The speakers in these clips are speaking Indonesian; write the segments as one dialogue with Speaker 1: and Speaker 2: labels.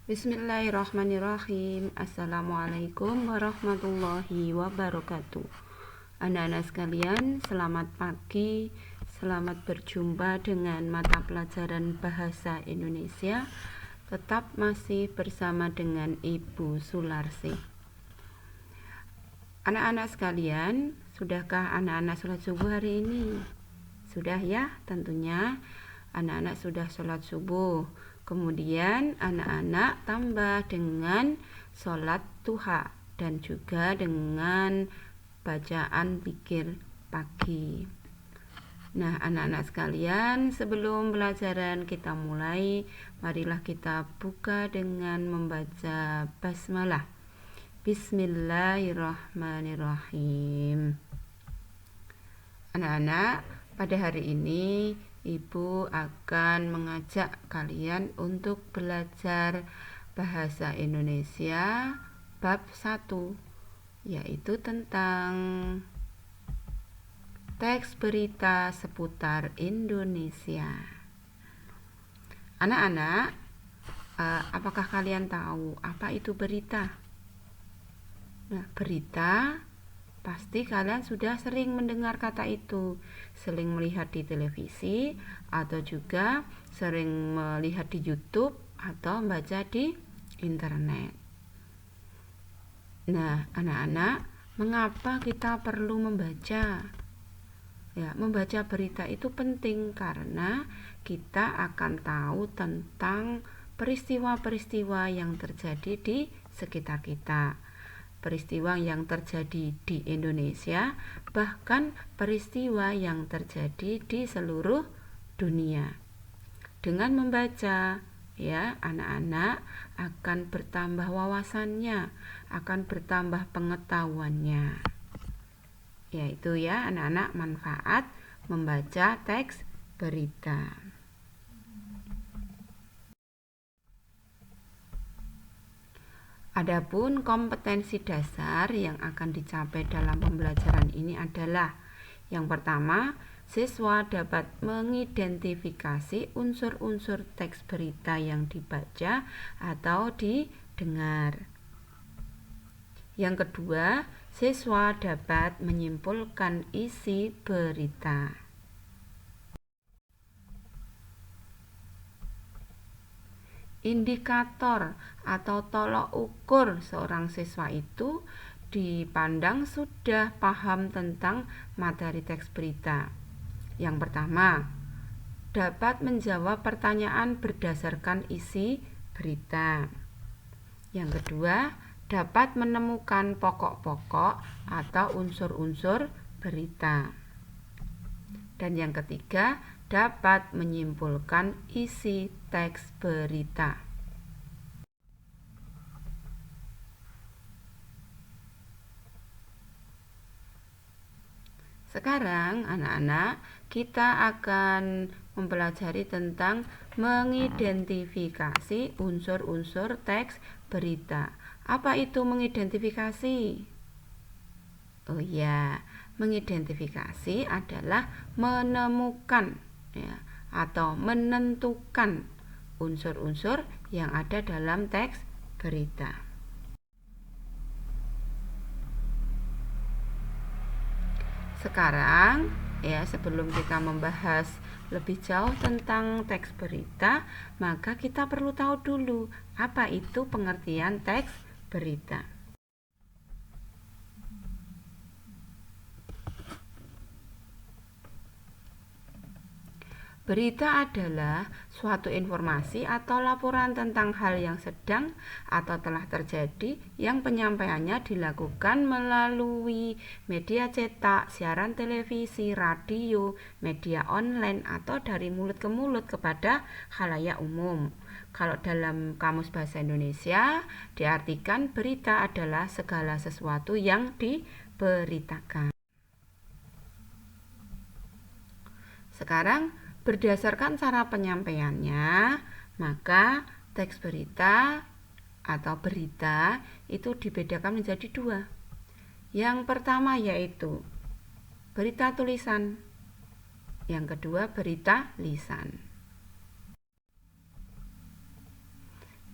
Speaker 1: Bismillahirrahmanirrahim. Assalamualaikum warahmatullahi wabarakatuh. Anak-anak sekalian, selamat pagi. Selamat berjumpa dengan mata pelajaran Bahasa Indonesia. Tetap masih bersama dengan Ibu Sularsi. Anak-anak sekalian, sudahkah anak-anak sholat subuh hari ini? Sudah ya, tentunya anak-anak sudah sholat subuh. Kemudian anak-anak tambah dengan sholat duha dan juga dengan bacaan zikir pagi. Nah, anak-anak sekalian, sebelum pelajaran kita mulai, marilah kita buka dengan membaca basmalah. Bismillahirrahmanirrahim. Anak-anak, pada hari ini Ibu akan mengajak kalian untuk belajar bahasa Indonesia bab 1, yaitu tentang teks berita seputar Indonesia. Anak-anak, apakah kalian tahu apa itu berita? Nah, berita pasti kalian sudah sering mendengar kata itu, sering melihat di televisi, atau juga sering melihat di YouTube atau membaca di internet. Nah, anak-anak, mengapa kita perlu membaca? Ya, membaca berita itu penting karena kita akan tahu tentang peristiwa-peristiwa yang terjadi di sekitar kita. Peristiwa yang terjadi di Indonesia, bahkan peristiwa yang terjadi di seluruh dunia. Dengan membaca, ya, anak-anak akan bertambah wawasannya, akan bertambah pengetahuannya. Yaitu ya, anak-anak, manfaat membaca teks berita. Adapun kompetensi dasar yang akan dicapai dalam pembelajaran ini adalah: yang pertama, siswa dapat mengidentifikasi unsur-unsur teks berita yang dibaca atau didengar. Yang kedua, siswa dapat menyimpulkan isi berita. Indikator atau tolok ukur seorang siswa itu dipandang sudah paham tentang materi teks berita. Yang pertama, dapat menjawab pertanyaan berdasarkan isi berita. Yang kedua, dapat menemukan pokok-pokok atau unsur-unsur berita. Dan yang ketiga, dapat menyimpulkan isi teks berita. Sekarang anak-anak, kita akan mempelajari tentang mengidentifikasi unsur-unsur teks berita. Apa itu mengidentifikasi? Oh ya, mengidentifikasi adalah menemukan, ya, atau menentukan unsur-unsur yang ada dalam teks berita. Sekarang, ya, sebelum kita membahas lebih jauh tentang teks berita, maka kita perlu tahu dulu apa itu pengertian teks berita. Berita adalah suatu informasi atau laporan tentang hal yang sedang atau telah terjadi yang penyampaiannya dilakukan melalui media cetak, siaran televisi, radio, media online, atau dari mulut ke mulut kepada khalayak umum. Kalau dalam Kamus Bahasa Indonesia diartikan berita adalah segala sesuatu yang diberitakan. Sekarang, berdasarkan cara penyampaiannya, maka teks berita atau berita itu dibedakan menjadi dua. Yang pertama yaitu berita tulisan, yang kedua berita lisan.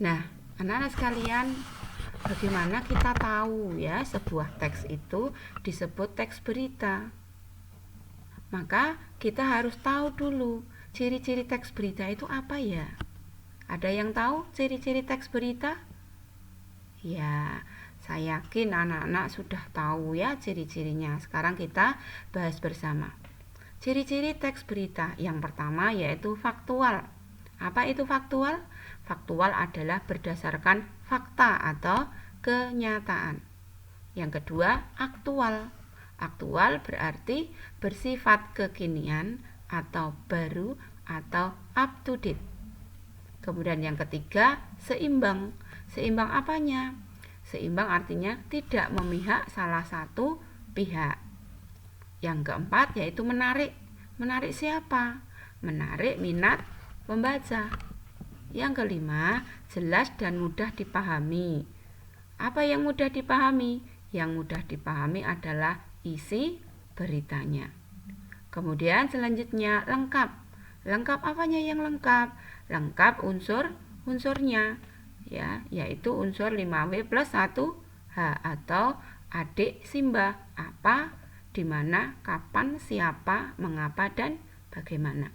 Speaker 1: Nah, Anak-anak sekalian, bagaimana kita tahu ya sebuah teks itu disebut teks berita? Maka kita harus tahu dulu ciri-ciri teks berita itu apa ya? Ada yang tahu ciri-ciri teks berita? Ya, saya yakin anak-anak sudah tahu ya ciri-cirinya. Sekarang kita bahas bersama. Ciri-ciri teks berita yang pertama yaitu faktual. Apa itu faktual? Faktual adalah berdasarkan fakta atau kenyataan. Yang kedua, aktual. Aktual berarti bersifat kekinian atau baru atau up to date. Kemudian yang ketiga, seimbang. Seimbang apanya? Seimbang artinya tidak memihak salah satu pihak. Yang keempat yaitu menarik. Menarik siapa? Menarik minat pembaca. Yang kelima, jelas dan mudah dipahami. Apa yang mudah dipahami? Yang mudah dipahami adalah isi beritanya. Kemudian selanjutnya lengkap. Lengkap apanya yang lengkap? Lengkap unsurnya ya, yaitu unsur 5W plus 1H atau adik simbah, apa, di mana, kapan, siapa, mengapa, dan bagaimana.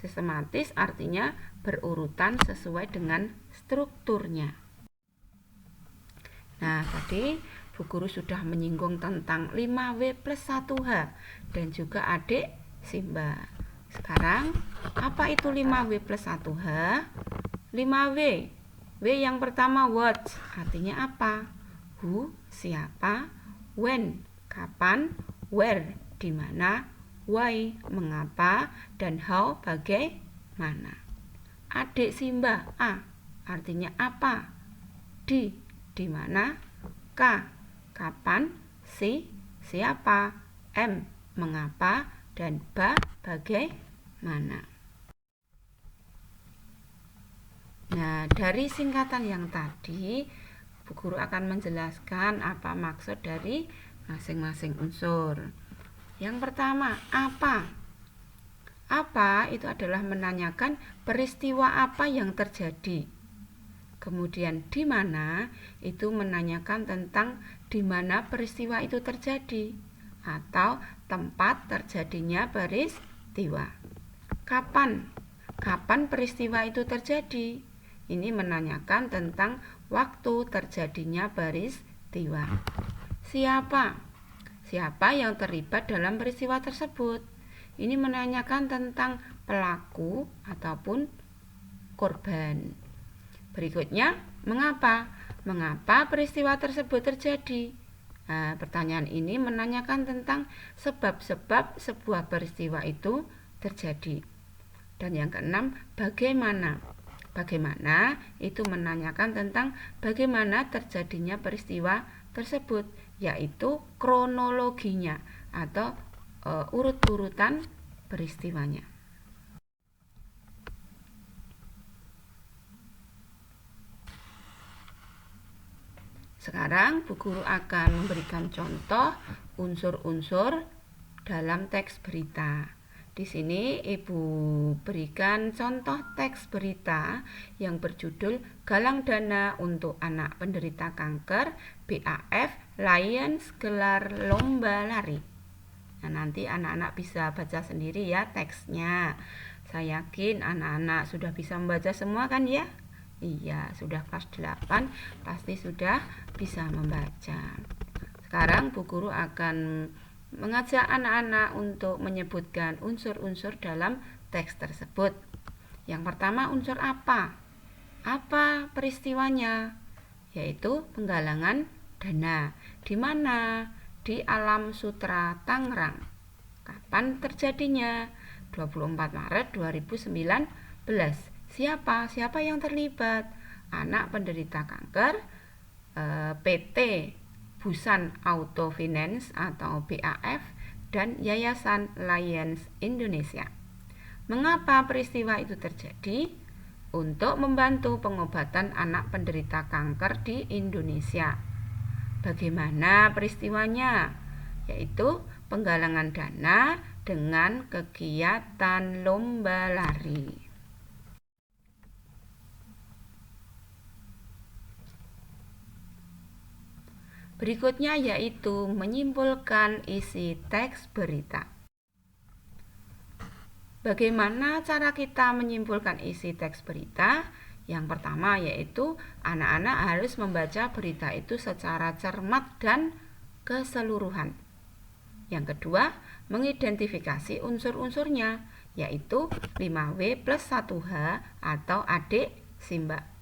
Speaker 1: Sistematis artinya berurutan sesuai dengan strukturnya. Nah, tadi Bu Guru sudah menyinggung tentang 5W plus 1H dan juga adik simbah. Sekarang, apa itu 5W plus 1H? 5W. W yang pertama what, artinya apa? Who, siapa? When, kapan? Where, di mana? Why, mengapa? Dan how, bagaimana. Adik simbah A, artinya apa? Di mana? K, kapan? Si, siapa? M, mengapa? Dan bagaimana. Nah, dari singkatan yang tadi, Bu Guru akan menjelaskan apa maksud dari masing-masing unsur. Yang pertama, apa? Apa itu adalah menanyakan peristiwa apa yang terjadi. Kemudian di mana itu menanyakan tentang di mana peristiwa itu terjadi atau tempat terjadinya peristiwa. Kapan? Kapan peristiwa itu terjadi? Ini menanyakan tentang waktu terjadinya peristiwa. Siapa? Siapa yang terlibat dalam peristiwa tersebut? Ini menanyakan tentang pelaku ataupun korban. Berikutnya, mengapa? Mengapa peristiwa tersebut terjadi? Nah, pertanyaan ini menanyakan tentang sebab-sebab sebuah peristiwa itu terjadi. Dan yang keenam, bagaimana? Bagaimana itu menanyakan tentang bagaimana terjadinya peristiwa tersebut, yaitu kronologinya atau urut-urutan peristiwanya. Sekarang Bu Guru akan memberikan contoh unsur-unsur dalam teks berita. Di sini Ibu berikan contoh teks berita yang berjudul Galang Dana untuk Anak Penderita Kanker, BAF Lions gelar lomba lari. Nah, nanti anak-anak bisa baca sendiri ya teksnya. Saya yakin anak-anak sudah bisa membaca semua kan ya? Iya, sudah kelas 8 pasti sudah bisa membaca. Sekarang Bu Guru akan mengajak anak-anak untuk menyebutkan unsur-unsur dalam teks tersebut. Yang pertama, unsur apa? Apa peristiwanya? Yaitu penggalangan dana. Di mana? Di Alam Sutera Tangerang. Kapan terjadinya? 24 Maret 2019. Siapa? Siapa yang terlibat? Anak penderita kanker, PT Busan Auto Finance atau BAF, dan Yayasan Lions Indonesia. Mengapa peristiwa itu terjadi? Untuk membantu pengobatan anak penderita kanker di Indonesia. Bagaimana peristiwanya? Yaitu penggalangan dana dengan kegiatan lomba lari. Berikutnya yaitu menyimpulkan isi teks berita. Bagaimana cara kita menyimpulkan isi teks berita? Yang pertama yaitu anak-anak harus membaca berita itu secara cermat dan keseluruhan. Yang kedua, mengidentifikasi unsur-unsurnya, yaitu 5W plus 1H atau adik simbak.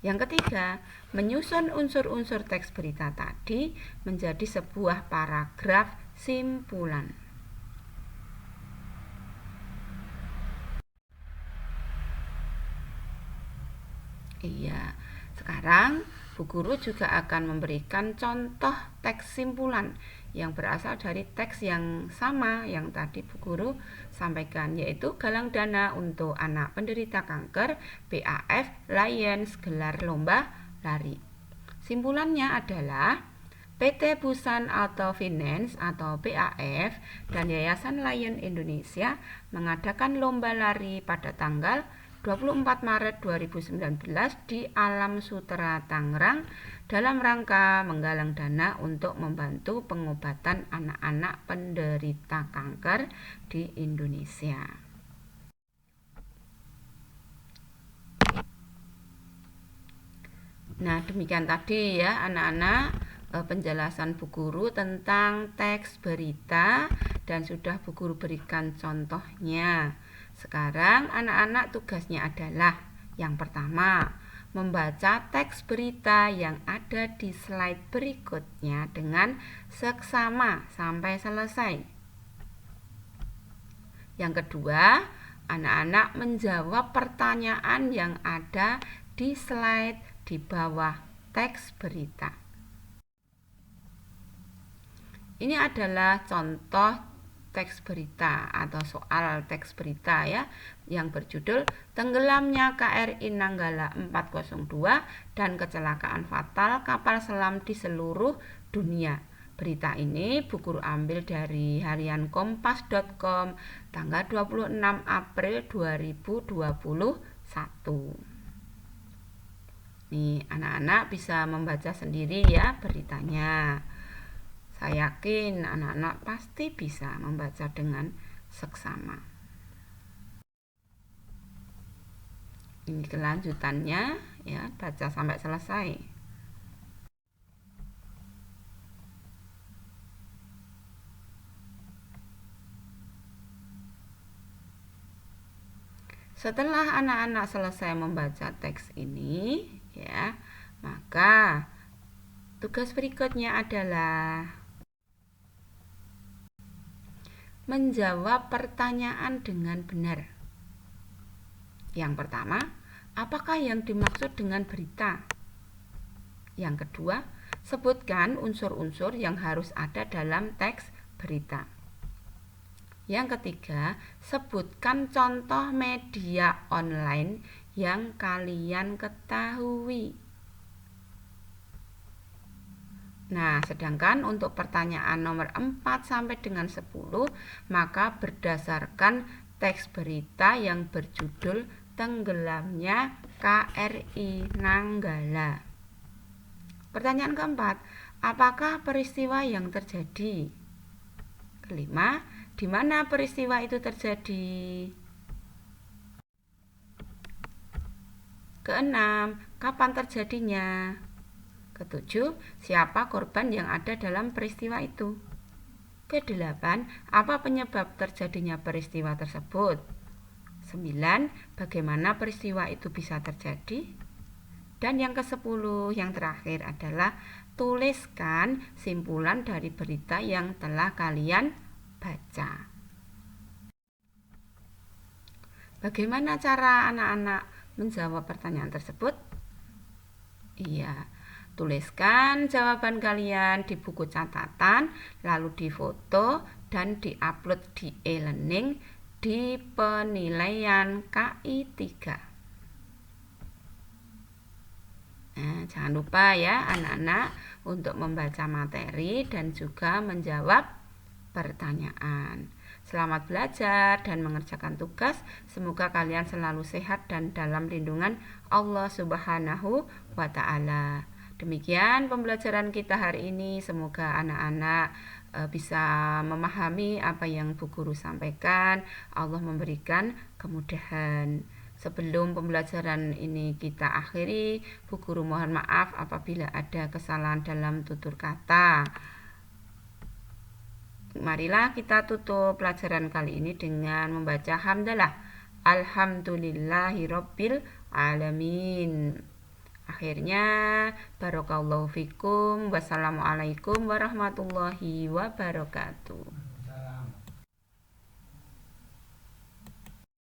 Speaker 1: Yang ketiga, menyusun unsur-unsur teks berita tadi menjadi sebuah paragraf simpulan. Iya, sekarang Bu Guru juga akan memberikan contoh teks simpulan yang berasal dari teks yang sama yang tadi Bu Guru sampaikan, yaitu galang dana untuk anak penderita kanker BAF Lions gelar lomba lari. Simpulannya adalah PT Busan Auto Finance atau BAF dan Yayasan Lion Indonesia mengadakan lomba lari pada tanggal 24 Maret 2019 di Alam Sutera Tangerang dalam rangka menggalang dana untuk membantu pengobatan anak-anak penderita kanker di Indonesia. Nah, demikian tadi ya anak-anak penjelasan Bu Guru tentang teks berita dan sudah Bu Guru berikan contohnya. Sekarang anak-anak tugasnya adalah yang pertama, membaca teks berita yang ada di slide berikutnya dengan seksama sampai selesai. Yang kedua, anak-anak menjawab pertanyaan yang ada di slide di bawah teks berita. Ini adalah contoh teks berita atau soal teks berita ya yang berjudul tenggelamnya KRI Nanggala 402 dan kecelakaan fatal kapal selam di seluruh dunia. Berita ini Bu Guru ambil dari harian kompas.com tanggal 26 April 2021. Nih, anak-anak bisa membaca sendiri ya beritanya. Saya yakin anak-anak pasti bisa membaca dengan seksama. Ini kelanjutannya ya, baca sampai selesai. Setelah anak-anak selesai membaca teks ini ya, maka tugas berikutnya adalah menjawab pertanyaan dengan benar. Yang pertama, apakah yang dimaksud dengan berita? Yang kedua, sebutkan unsur-unsur yang harus ada dalam teks berita. Yang ketiga, sebutkan contoh media online yang kalian ketahui. Nah, sedangkan untuk pertanyaan nomor 4 sampai dengan 10, maka berdasarkan teks berita yang berjudul tenggelamnya KRI Nanggala. Pertanyaan keempat, apakah peristiwa yang terjadi? Kelima, di mana peristiwa itu terjadi? Keenam, kapan terjadinya? Ketujuh, siapa korban yang ada dalam peristiwa itu? Kedelapan, apa penyebab terjadinya peristiwa tersebut? 9, bagaimana peristiwa itu bisa terjadi? Dan yang ke-10, yang terakhir adalah tuliskan simpulan dari berita yang telah kalian baca. Bagaimana cara anak-anak menjawab pertanyaan tersebut? Iya, tuliskan jawaban kalian di buku catatan, lalu difoto dan diupload di e-learning di penilaian KI 3. Nah, jangan lupa ya anak-anak untuk membaca materi dan juga menjawab pertanyaan. Selamat belajar dan mengerjakan tugas. Semoga kalian selalu sehat dan dalam lindungan Allah Subhanahu wa Ta'ala. Demikian pembelajaran kita hari ini. Semoga anak-anak bisa memahami apa yang Bu Guru sampaikan. Allah memberikan kemudahan. Sebelum pembelajaran ini kita akhiri, Bu Guru mohon maaf apabila ada kesalahan dalam tutur kata. Marilah kita tutup pelajaran kali ini dengan membaca hamdalah. Alhamdulillahirabbil alamin. Akhirnya, barakallahu fikum. Wassalamualaikum warahmatullahi wabarakatuh.